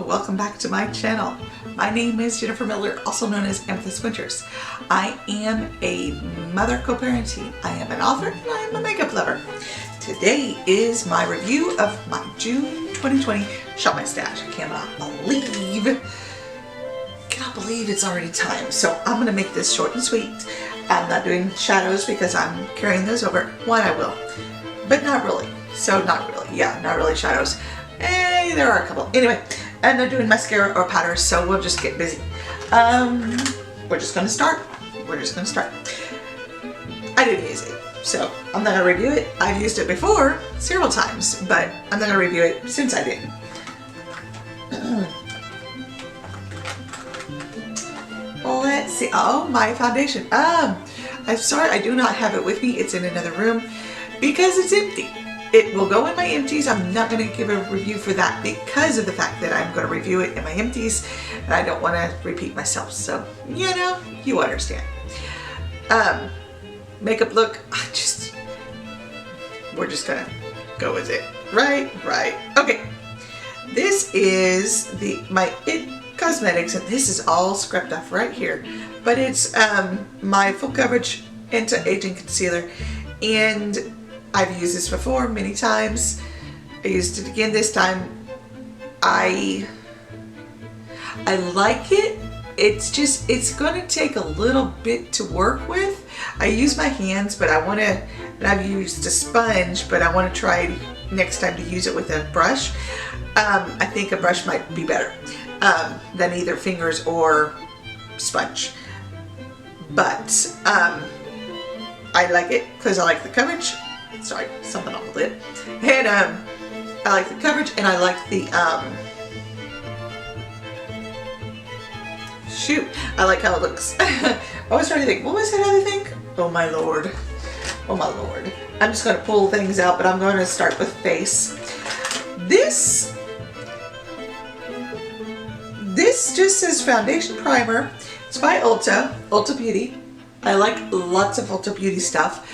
welcome back to my channel. My name is Jennifer Miller, also known as Amethyst Winters. I am a mother co-parenting, I am an author, and I am a makeup lover. Today is my review of my June 2020 Shop My Stash. I cannot believe it's already time. So I'm gonna make this short and sweet. I'm not doing shadows because I'm carrying those over. One I will, but not really. So not really, yeah, not really shadows. There are a couple. Anyway, and they're doing mascara or powder, so we'll just get busy. We're just gonna start. I didn't use it, so I'm not gonna review it. I've used it before several times, but I'm not gonna review it since I didn't. Let's see. Oh, my foundation. I'm sorry, I do not have it with me. It's in another room because it's empty. It will go in my empties. I'm not going to give a review for that because of the fact that I'm going to review it in my empties and I don't want to repeat myself. So, you know, you understand. Makeup look, we're just going to go with it. Right. Okay. This is my It Cosmetics, and this is all scrubbed off right here. But it's my full coverage anti-aging concealer, and I've used this before many times. I used it again this time. I like it. It's going to take a little bit to work with. I use my hands, but and I've used a sponge, but I want to try next time to use it with a brush. I think a brush might be better than either fingers or sponge. But I like it because I like the coverage. Sorry, something on the lid. And I like the coverage, and I like the I like how it looks. I was trying to think, what was that other thing? Oh my lord. I'm just gonna pull things out, but I'm going to start with face. This just says foundation primer. It's by Ulta Beauty. I like lots of Ulta Beauty stuff.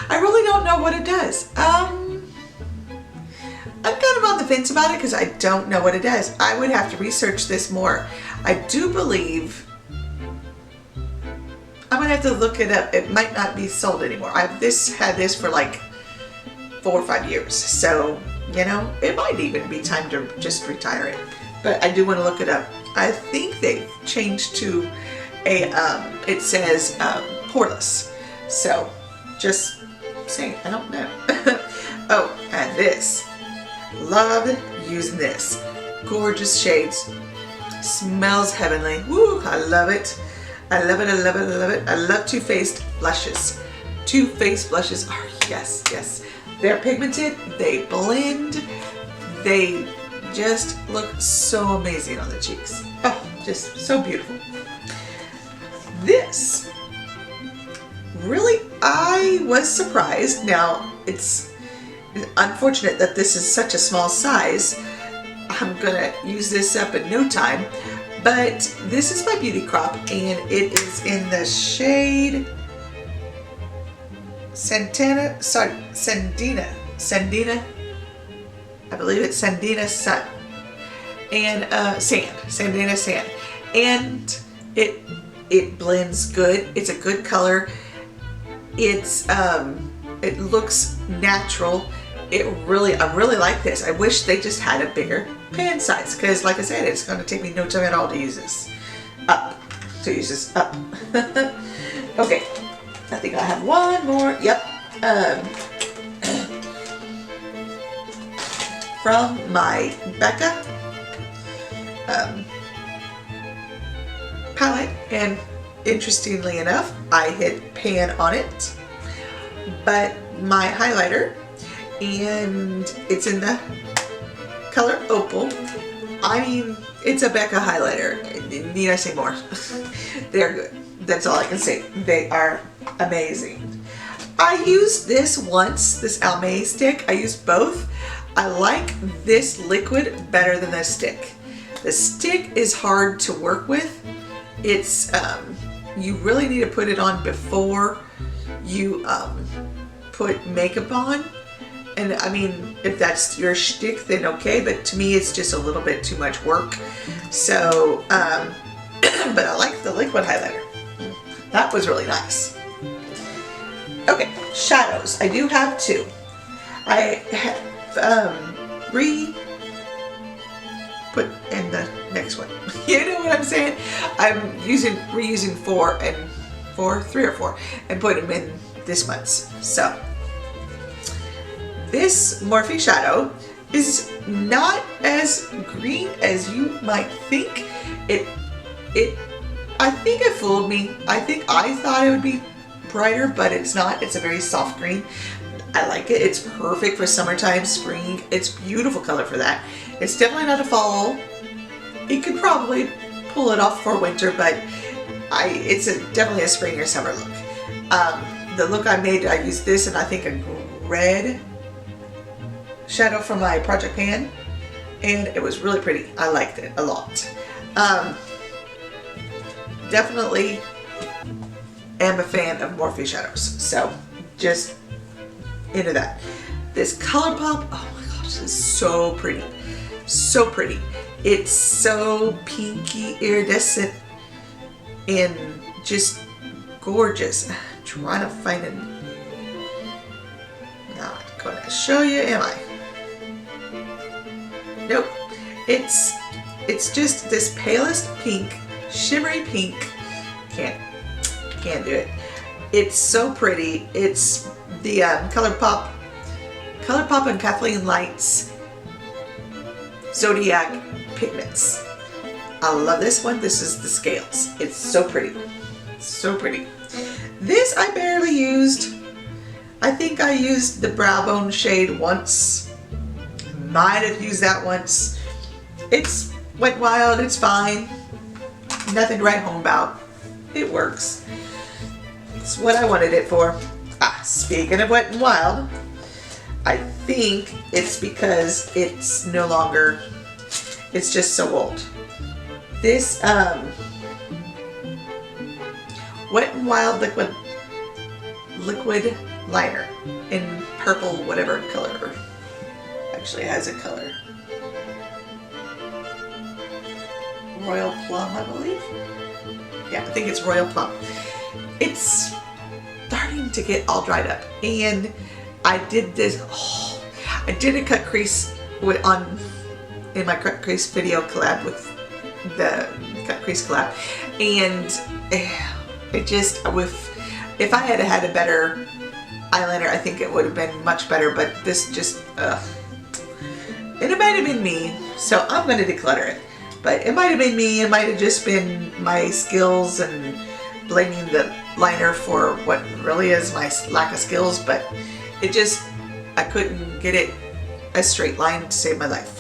I really don't know what it does. I'm kind of on the fence about it because I don't know what it does. I would have to research this more. I do believe I'm gonna have to look it up. It might not be sold anymore. I've had this for like 4 or 5 years, so you know it might even be time to just retire it. But I do want to look it up. I think they've changed to a it says poreless. So just saying, I don't know. Oh, and this. Love using this. Gorgeous shades. Smells heavenly. Woo, I love it. I love it. I love Too Faced blushes. Too Faced blushes are, yes. They're pigmented, they blend, they just look so amazing on the cheeks. Oh, just so beautiful. This, really, I was surprised. Now, it's unfortunate that this is such a small size. I'm gonna use this up in no time, but this is my Beauty Crop, and it is in the shade Sandina. I believe it's Sandina Sun and Sandina Sand, and it blends good. It's a good color. It looks natural. I really like this. I wish they just had a bigger pan size, because like I said, it's going to take me no time at all to use this up. Okay, I think I have one more. Yep. From my Becca palette, and interestingly enough, I hit pan on it, but my highlighter, and it's in the color Opal. I mean, it's a Becca highlighter. Need I say more? They're good. That's all I can say. They are amazing. I used this once, this Almay stick. I used both. I like this liquid better than the stick. The stick is hard to work with. It's, you really need to put it on before you put makeup on. And I mean, if that's your shtick, then okay, but to me it's just a little bit too much work. So, but I like the liquid highlighter. That was really nice. Okay, shadows. I do have two. I have put in the next one. You know what I'm saying? I'm reusing three or four, and put them in this month's. So this Morphe shadow is not as green as you might think. I think it fooled me. I thought it would be brighter, but it's not. It's a very soft green. I like it. It's perfect for summertime, spring. It's beautiful color for that. It's definitely not a fall. You could probably pull it off for winter, but it's definitely a spring or summer look. The look I made, I used this and I think a red shadow from my Project Pan, and it was really pretty. I liked it a lot. Definitely am a fan of Morphe shadows, so just into that. This ColourPop, oh my gosh, this is so pretty. So pretty. It's so pinky iridescent and just gorgeous. I'm trying to find it. Not going to show you, am I? Nope. It's just this palest pink, shimmery pink. Can't do it. It's so pretty. It's the ColourPop and Kathleen Lights Zodiac Pigments. I love this one. This is the scales. It's so pretty. So pretty. This I barely used. I think I used the brow bone shade once. Might have used that once. It's went wild. It's fine. Nothing to write home about. It works. It's what I wanted it for. Speaking of wet and wild, I think it's because it's no longer, it's just so old. This Wet n Wild liquid liner in purple whatever color. Actually it has a color. Royal Plum, I believe. Yeah, I think it's Royal Plum. It's starting to get all dried up, and I did this. I did a cut crease in my cut crease video collab with the cut crease collab, and it just if I had had a better eyeliner, I think it would have been much better. But this just it might have been me, so I'm going to declutter it. But it might have been me. It might have just been my skills and blaming the liner for what really is my lack of skills. But it just, I couldn't get it a straight line to save my life.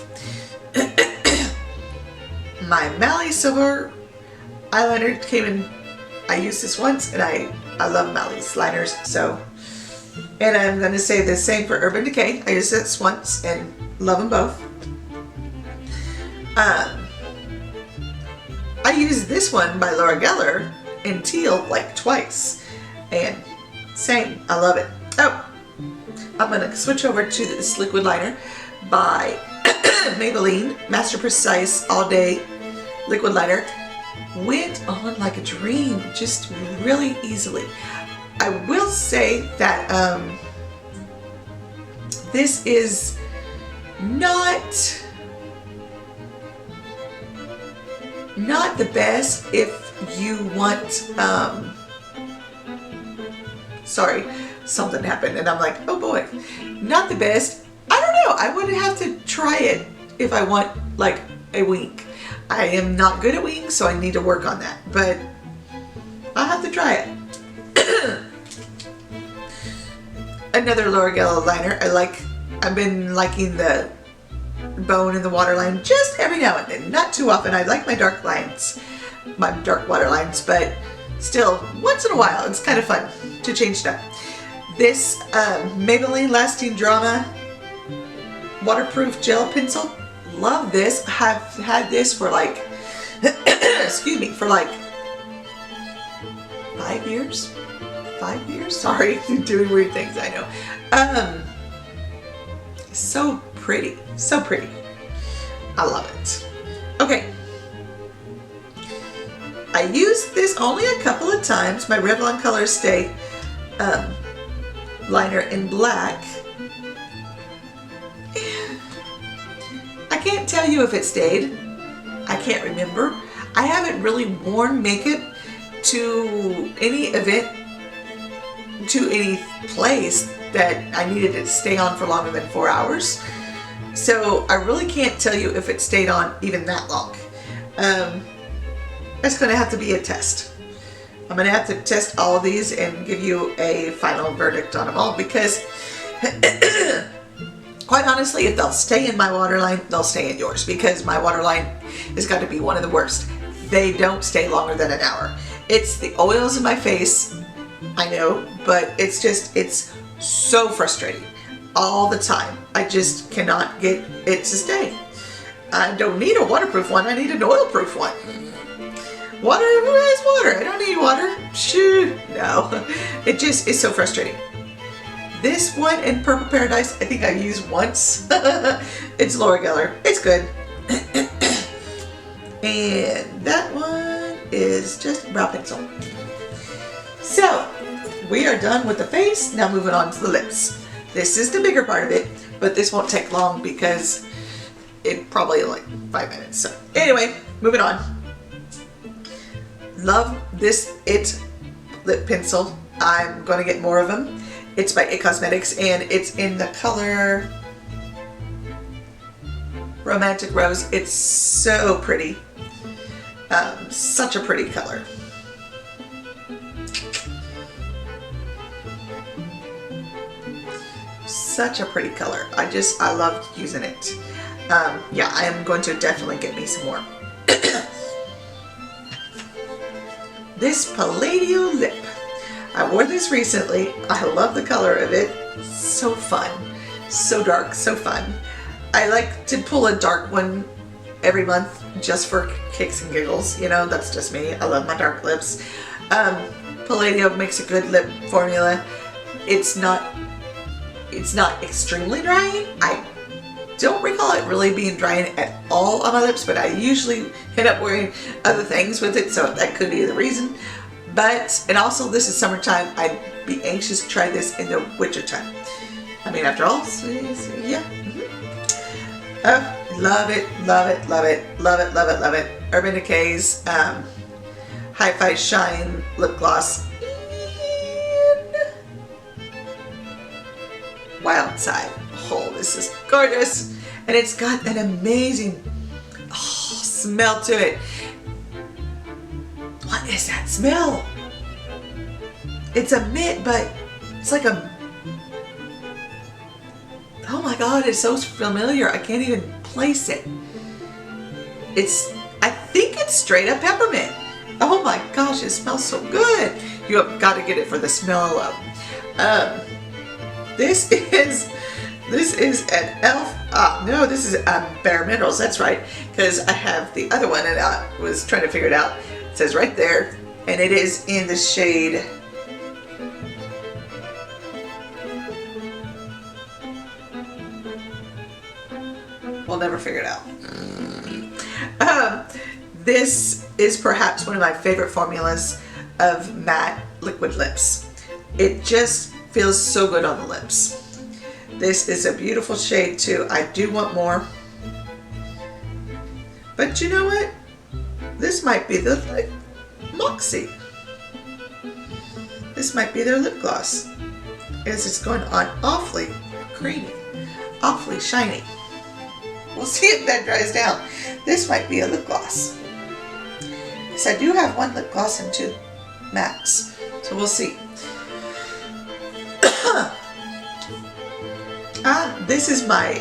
My Mally Silver eyeliner came in. I used this once, and I love Mally's liners. So, and I'm going to say the same for Urban Decay. I used this once and love them both. I used this one by Laura Geller in teal like twice, and same, I love it. Oh, I'm gonna switch over to this liquid liner by Maybelline Master Precise All Day Liquid Liner. Went on like a dream, just really easily. I will say that this is not the best if you want, sorry, something happened and I'm like, oh boy, not the best. I don't know, I would have to try it if I want like a wink. I am not good at wings, so I need to work on that, but I'll have to try it. Another Laura Geller liner. I've been liking the bone in the waterline just every now and then, not too often. I like my dark lines, my dark water lines, but still once in a while it's kind of fun to change it up. This Maybelline Lasting Drama waterproof gel pencil, love this. I've had this for like excuse me, for like 5 years. 5 years, sorry. Doing weird things, I know. So pretty, so pretty. I love it. Okay. I used this only a couple of times, my Revlon Colorstay liner in black. I can't tell you if it stayed. I can't remember. I haven't really worn makeup to any event, to any place that I needed it to stay on for longer than 4 hours. So I really can't tell you if it stayed on even that long. It's going to have to be a test. I'm going to have to test all of these and give you a final verdict on them all, because quite honestly, if they'll stay in my waterline, they'll stay in yours, because my waterline has got to be one of the worst. They don't stay longer than an hour. It's the oils in my face, I know, but it's just, it's so frustrating all the time. I just cannot get it to stay. I don't need a waterproof one, I need an oil-proof one. Water, who has water? I don't need water. Shoot, no. It just is so frustrating. This one in Purple Paradise, I think I've used once. It's Laura Geller. It's good. And that one is just brow pencil. So, we are done with the face. Now moving on to the lips. This is the bigger part of it, but this won't take long because it probably like 5 minutes. So anyway, moving on. Love this It lip pencil. I'm going to get more of them. It's by It Cosmetics, and it's in the color Romantic Rose. It's so pretty. Such a pretty color. Such a pretty color. I loved using it. Yeah, I am going to definitely get me some more. This Palladio lip. I wore this recently. I love the color of it. So fun. So dark, so fun. I like to pull a dark one every month just for kicks and giggles. You know, that's just me. I love my dark lips. Palladio makes a good lip formula. It's not extremely drying. I don't recall it really being drying at all on my lips, but I usually end up wearing other things with it, so that could be the reason. But, and also this is summertime, I'd be anxious to try this in the winter time. I mean, after all, yeah. Love it, love it, love it, love it, love it, love it. Urban Decay's Hi-Fi Shine Lip Gloss. Wild Side. Oh, this is gorgeous. And it's got an amazing smell to it. What is that smell? It's a mint, but it's like a... Oh my God, it's so familiar. I can't even place it. I think it's straight up peppermint. Oh my gosh, it smells so good. You have got to get it for the smell alone. This is an e.l.f. No, this is Bare Minerals. That's right, because I have the other one and I was trying to figure it out. It says right there, and it is in the shade. We'll never figure it out. This is perhaps one of my favorite formulas of matte liquid lips. It just feels so good on the lips. This is a beautiful shade too. I do want more. But you know what? This might be the Moxie. This might be their lip gloss. As it's going on awfully creamy, awfully shiny. We'll see if that dries down. This might be a lip gloss. Yes, I do have one lip gloss and two mattes. So we'll see. This is my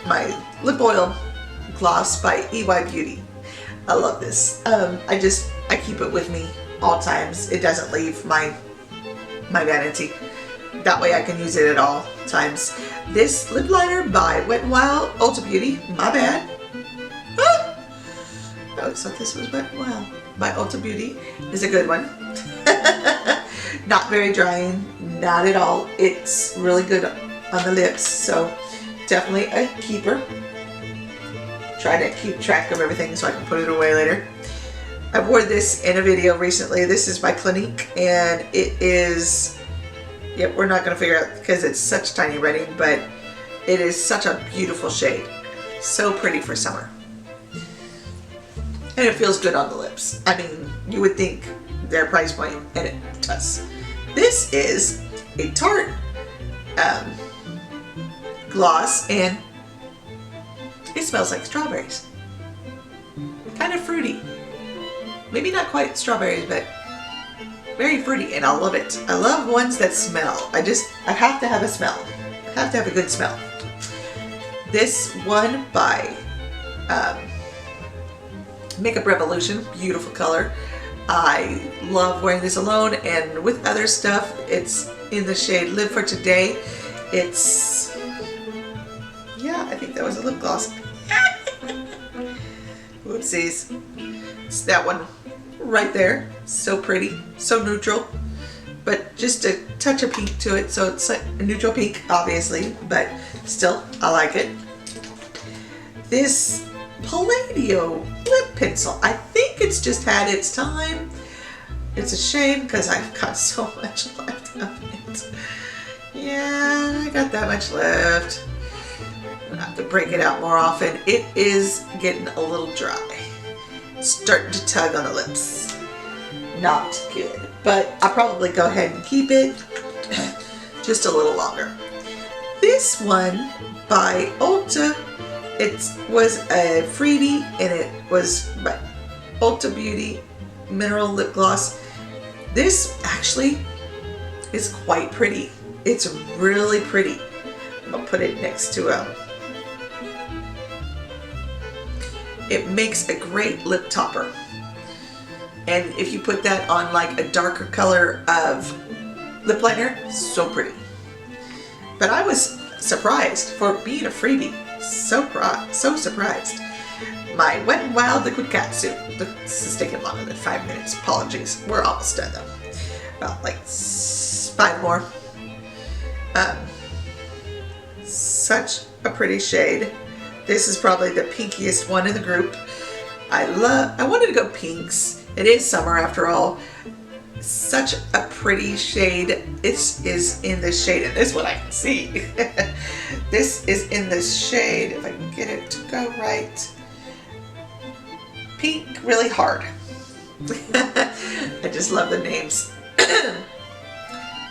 my lip oil gloss by EY Beauty. I love this. I keep it with me all times. It doesn't leave my vanity. That way I can use it at all times. This lip liner by Wet n Wild Ulta Beauty. My bad. Ah! Oh, so this was Wet n Wild by Ulta Beauty. Is a good one. Not very drying. Not at all. It's really good on the lips, so definitely a keeper. Try to keep track of everything so I can put it away later. I wore this in a video recently. This is by Clinique, and it is, yep, we're not going to figure out because it's such tiny writing, but it is such a beautiful shade. So pretty for summer. And it feels good on the lips. I mean, you would think their price point, and it does. This is a Tarte gloss, and it smells like strawberries. Kind of fruity. Maybe not quite strawberries, but very fruity, and I love it. I love ones that smell. I have to have a smell. I have to have a good smell. This one by Makeup Revolution, beautiful color. I love wearing this alone, and with other stuff. It's in the shade Live for Today. It's, yeah, I think that was a lip gloss. Whoopsies. It's that one right there. So pretty, so neutral, but just a touch of pink to it, so it's like a neutral pink, obviously, but still, I like it. This Palladio lip pencil, I think it's just had its time. It's a shame because I've got so much left of it. Yeah, I got that much left. I have to break it out more often. It is getting a little dry. It's starting to tug on the lips. Not good, but I'll probably go ahead and keep it just a little longer. This one by Ulta, it was a freebie, and it was by Ulta Beauty Mineral Lip Gloss. This actually is quite pretty. It's really pretty. I'll put it next to it makes a great lip topper. And if you put that on like a darker color of lip liner, so pretty. But I was surprised for being a freebie. So surprised. My Wet n Wild Liquid Catsuit. This is taking longer than 5 minutes. Apologies. We're almost done though. About like 5 more. Such a pretty shade. This is probably the pinkiest one in the group. I wanted to go pinks. It is summer after all. Such a pretty shade. It is in this shade, and this one I can see. This is in this shade, if I can get it to go right. Pink, really hard. I just love the names.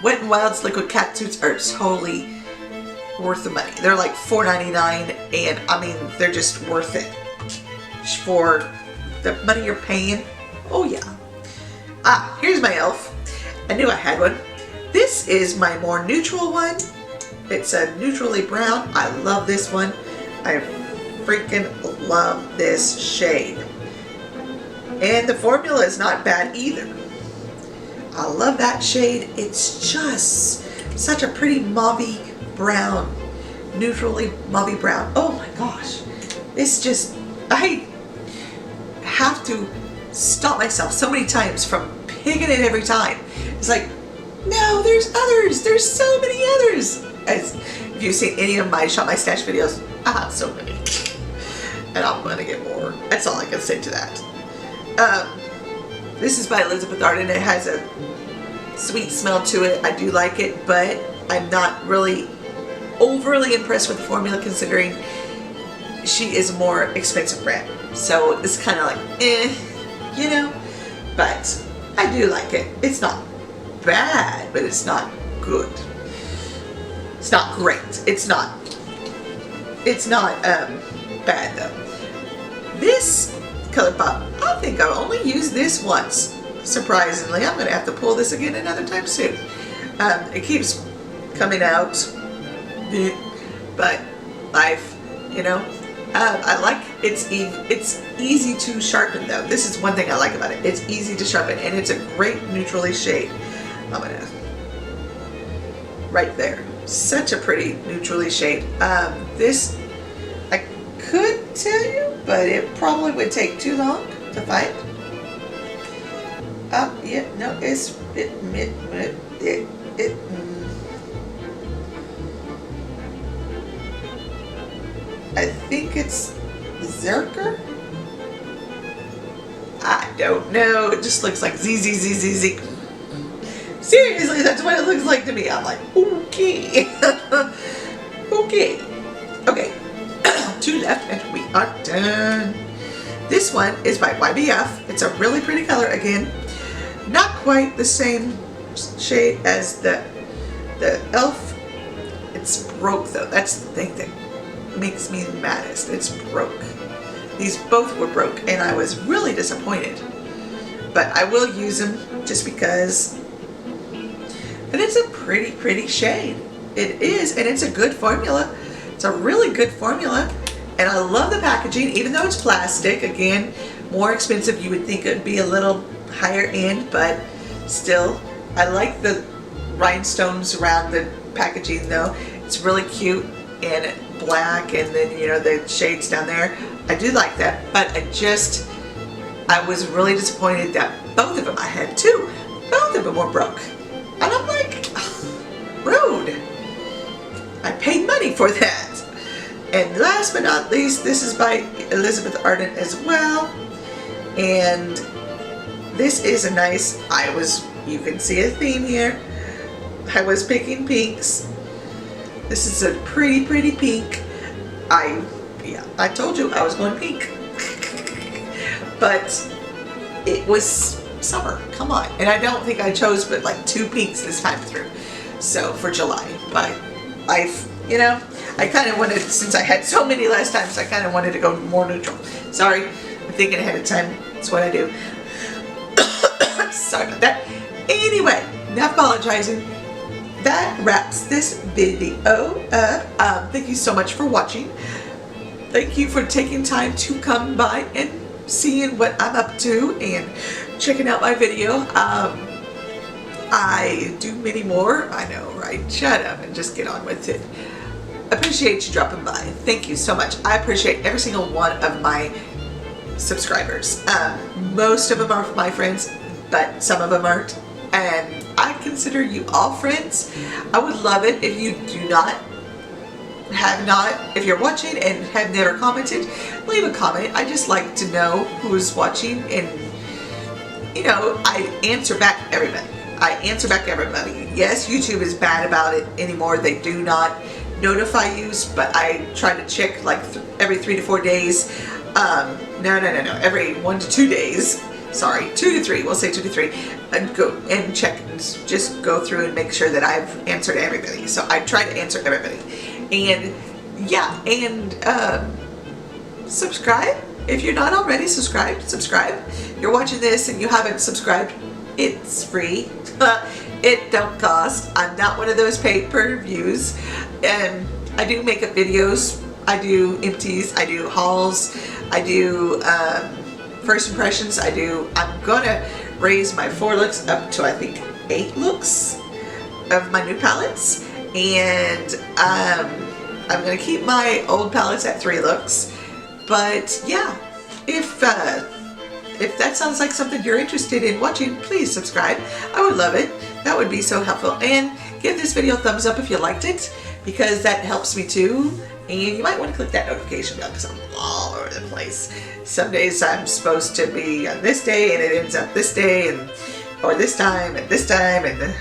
Wet n Wild's Liquid Catsuits are totally worth the money. They're like $4.99, and I mean, they're just worth it for the money you're paying. Oh yeah. Ah, here's my e.l.f. I knew I had one. This is my more neutral one. It's a neutrally brown. I love this one. I freaking love this shade. And the formula is not bad either. I love that shade. It's just such a pretty mauvey brown, neutrally mauvey brown. Oh my gosh. It's just, I have to stop myself so many times from picking it every time. It's like, no, there's others. There's so many others. As if you've seen any of my Shop My Stash videos, I have so many. And I'm gonna get more. That's all I can say to that. This is by Elizabeth Arden. It has a sweet smell to it. I do like it, but I'm not really overly impressed with the formula considering she is a more expensive brand. So it's kind of like, you know, but I do like it. It's not bad, but it's not good. It's not great. It's not bad though. This Color Pop, I think I've only used this once. Surprisingly, I'm gonna have to pull this again another time soon. It keeps coming out, but you know, I like it's easy to sharpen though. This is one thing I like about it. It's easy to sharpen, and it's a great neutrally shade. I'm gonna right there. Such a pretty neutrally shade. This I could tell you, but it probably would take too long to find. Yeah, no, I think it's Zerker. I don't know. It just looks like ZZZZZ. Seriously, that's what it looks like to me. I'm like, okay. Okay. Okay. 2 left and we are done. This one is by YBF. It's a really pretty color again. Not quite the same shade as the e.l.f. It's broke though. That's the thing that makes me maddest. It's broke. These both were broke and I was really disappointed. But I will use them just because. And it's a pretty shade. It is, and it's a good formula. It's a really good formula. And I love the packaging, even though it's plastic. Again, more expensive. You would think it would be a little higher end, but still, I like the rhinestones around the packaging though. It's really cute and black, and then you know the shades down there. I do like that, but I was really disappointed that both of them, I had 2, both of them were broke. And I'm like, rude. I paid money for that. And last but not least, this is by Elizabeth Arden as well. And this is a nice, you can see a theme here. I was picking pinks. This is a pretty pink. I told you I was going pink. But it was summer, come on. And I don't think I chose but like 2 pinks this time through. So for July, but I kind of wanted, since I had so many last time, so I kind of wanted to go more neutral. Sorry, I'm thinking ahead of time. That's what I do. Sorry about that. Anyway, enough apologizing. That wraps this video up. Thank you so much for watching. Thank you for taking time to come by and seeing what I'm up to and checking out my video. I do many more. I know, right? Shut up and just get on with it. Appreciate you dropping by. Thank you so much. I appreciate every single one of my subscribers. Most of them are my friends, but some of them aren't. And I consider you all friends. I would love it if you if you're watching and have never commented, leave a comment. I just like to know who's watching, and I answer back everybody. Yes, YouTube is bad about it anymore. They do not notify you, but I try to check like every 3 to 4 days. No. Every 1 to 2 days. Sorry, 2 to 3. We'll say 2 to 3. And go and check and just go through and make sure that I've answered everybody. So I try to answer everybody. And yeah, and subscribe. If you're not already subscribed, subscribe. You're watching this and you haven't subscribed, it's free. It don't cost. I'm not one of those pay-per-views. And I do makeup videos. I do empties. I do hauls. I do first impressions. I'm gonna raise my 4 looks up to I think 8 looks of my new palettes. And I'm gonna keep my old palettes at 3 looks. But yeah, if that sounds like something you're interested in watching, please subscribe. I would love it. That would be so helpful. And give this video a thumbs up if you liked it, because that helps me too. And you might want to click that notification bell because I'm all over the place. Some days I'm supposed to be on this day and it ends up this day, or this time and this time, and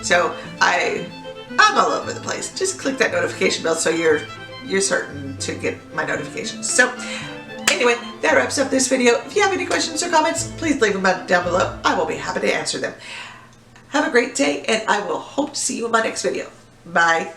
so I'm all over the place. Just click that notification bell so you're certain to get my notifications. So anyway, that wraps up this video. If you have any questions or comments, please leave them down below. I will be happy to answer them. Have a great day, and I will hope to see you in my next video. Bye.